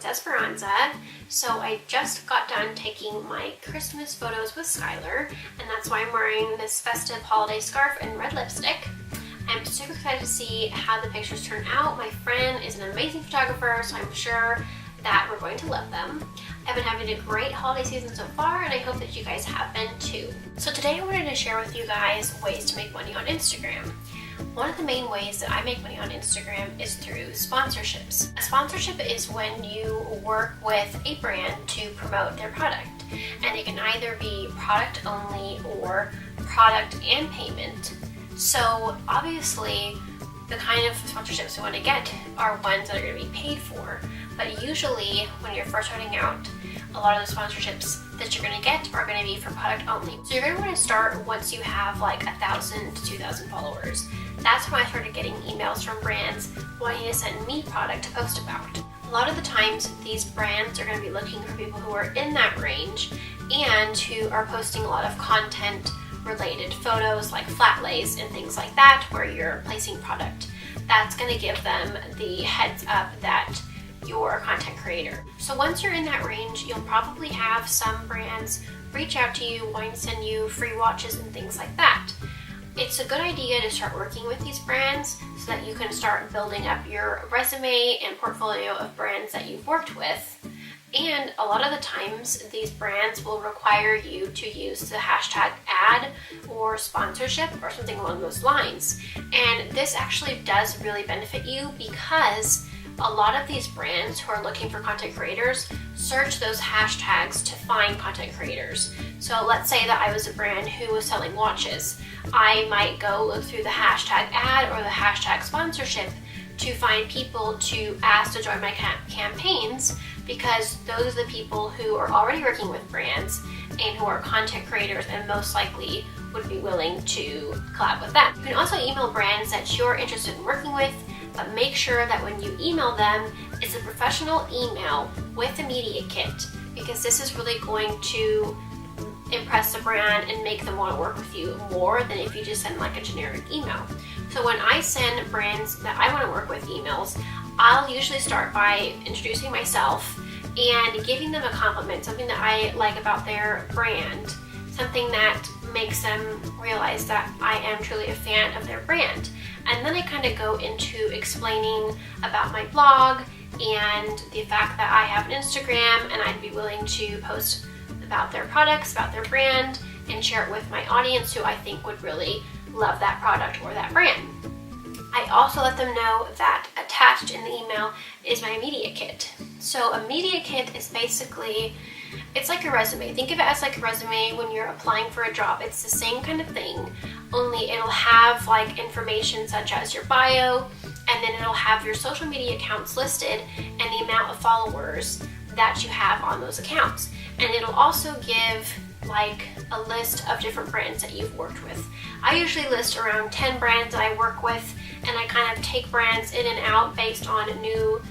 Esperanza. So I just got done taking my Christmas photos with Skylar, and that's why I'm wearing this festive holiday scarf and red lipstick. I'm super excited to see how the pictures turn out. My friend is an amazing photographer, so I'm sure that we're going to love them. I've been having a great holiday season so far, and I hope that you guys have been too. So today I wanted to share with you guys ways to make money on Instagram. One of the main ways that I make money on Instagram is through sponsorships. A sponsorship is when you work with a brand to promote their product, and it can either be product only or product and payment. So obviously the kind of sponsorships we want to get are ones that are going to be paid for, but usually when you're first starting out, a lot of the sponsorships that you're going to get are going to be for product only. So you're going to want to start once you have like 1,000 to 2,000 followers. That's when I started getting emails from brands wanting to send me product to post about. A lot of the times these brands are going to be looking for people who are in that range and who are posting a lot of content related photos like flat lays and things like that where you're placing product. That's going to give them the heads up that you're a content creator. So once you're in that range, you'll probably have some brands reach out to you wanting to send you free watches and things like that. It's a good idea to start working with these brands so that you can start building up your resume and portfolio of brands that you've worked with. And a lot of the times these brands will require you to use the hashtag ad or sponsorship or something along those lines. And this actually does really benefit you because a lot of these brands who are looking for content creators search those hashtags to find content creators. So let's say that I was a brand who was selling watches. I might go look through the hashtag ad or the hashtag sponsorship to find people to ask to join my campaigns, because those are the people who are already working with brands and who are content creators and most likely would be willing to collab with them. You can also email brands that you're interested in working with, but make sure that when you email them, it's a professional email with a media kit, because this is really going to impress the brand and make them want to work with you more than if you just send like a generic email. So when I send brands that I want to work with emails, I'll usually start by introducing myself and giving them a compliment, something that I like about their brand, something that makes them realize that I am truly a fan of their brand. And then I kind of go into explaining about my blog and the fact that I have an Instagram and I'd be willing to post about their products, about their brand, and share it with my audience who I think would really love that product or that brand. I also let them know that attached in the email is my media kit. So a media kit is basically, it's like a resume. Think of it as like a resume when you're applying for a job. It's the same kind of thing, only it'll have like information such as your bio, and then it'll have your social media accounts listed and the amount of followers that you have on those accounts. And it'll also give like a list of different brands that you've worked with. I usually list around 10 brands that I work with, and I kind of take brands in and out based on new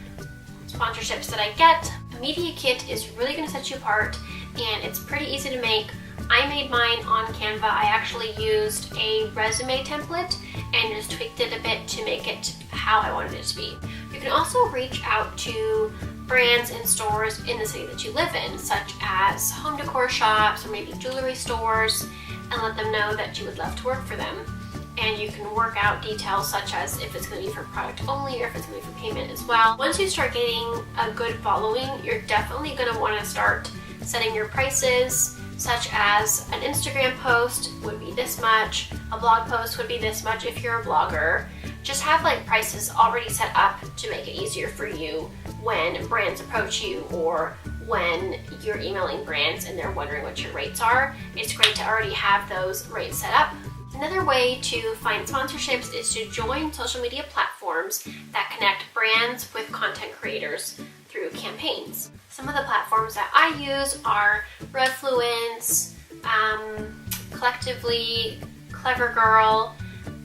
sponsorships that I get. A media kit is really going to set you apart, and it's pretty easy to make. I made mine on Canva. I actually used a resume template and just tweaked it a bit to make it how I wanted it to be. You can also reach out to brands and stores in the city that you live in, such as home decor shops or maybe jewelry stores, and let them know that you would love to work for them. And you can work out details such as if it's going to be for product only or if it's going to be for payment as well. Once you start getting a good following, you're definitely going to want to start setting your prices, such as an Instagram post would be this much, a blog post would be this much if you're a blogger. Just have like prices already set up to make it easier for you when brands approach you or when you're emailing brands and they're wondering what your rates are. It's great to already have those rates set up. Another way to find sponsorships is to join social media platforms that connect brands with content creators through campaigns. Some of the platforms that I use are Refluence, Collectively, Clever Girl,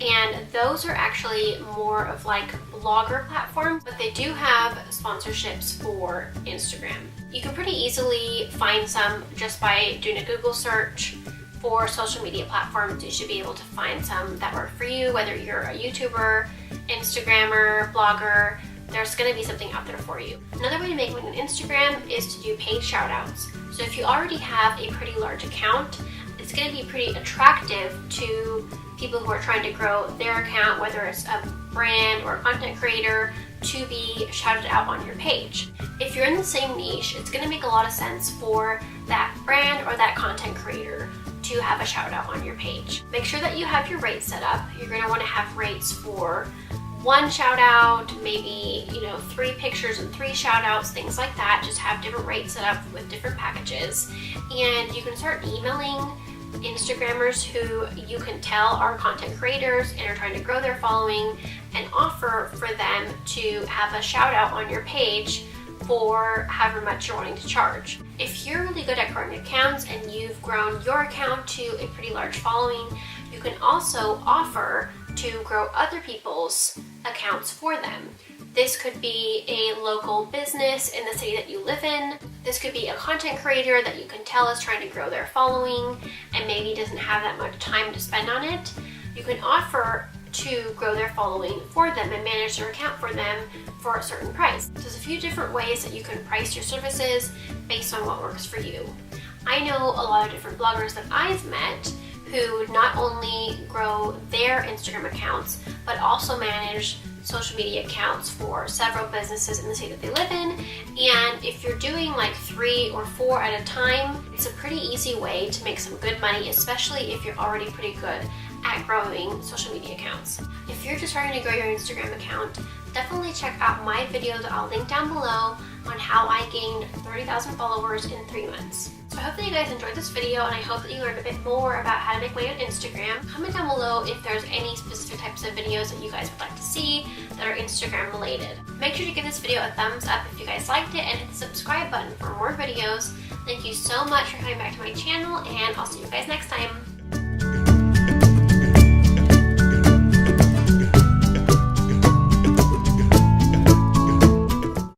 and those are actually more of like blogger platforms, but they do have sponsorships for Instagram. You can pretty easily find some just by doing a Google search for social media platforms. You should be able to find some that work for you, whether you're a YouTuber, Instagrammer, blogger. there's going to be something out there for you. Another way to make money on Instagram is to do paid shout outs. So if you already have a pretty large account, it's going to be pretty attractive to people who are trying to grow their account, whether it's a brand or a content creator, to be shouted out on your page. If you're in the same niche, it's going to make a lot of sense for that brand or that content creator to have a shout out on your page. Make sure that you have your rates set up. You're going to want to have rates for 1 shout out, maybe 3 pictures and 3 shout outs, things like that. Just have different rates set up with different packages, and you can start emailing Instagrammers who you can tell are content creators and are trying to grow their following, and offer for them to have a shout out on your page for however much you're wanting to charge. If you're really good at growing accounts and you've grown your account to a pretty large following, you can also offer to grow other people's accounts for them. This could be a local business in the city that you live in. This could be a content creator that you can tell is trying to grow their following and maybe doesn't have that much time to spend on it. You can offer to grow their following for them and manage their account for them for a certain price. So there's a few different ways that you can price your services based on what works for you. I know a lot of different bloggers that I've met who not only grow their Instagram accounts, but also manage social media accounts for several businesses in the state that they live in. And if you're doing like 3 or 4 at a time, it's a pretty easy way to make some good money, especially if you're already pretty good at growing social media accounts. If you're just starting to grow your Instagram account, definitely check out my video that I'll link down below on how I gained 30,000 followers in 3 months. So I hope that you guys enjoyed this video, and I hope that you learned a bit more about how to make money on Instagram. Comment down below if there's any specific types of videos that you guys would like to see that are Instagram related. Make sure to give this video a thumbs up if you guys liked it, and hit the subscribe button for more videos. Thank you so much for coming back to my channel, and I'll see you guys next time.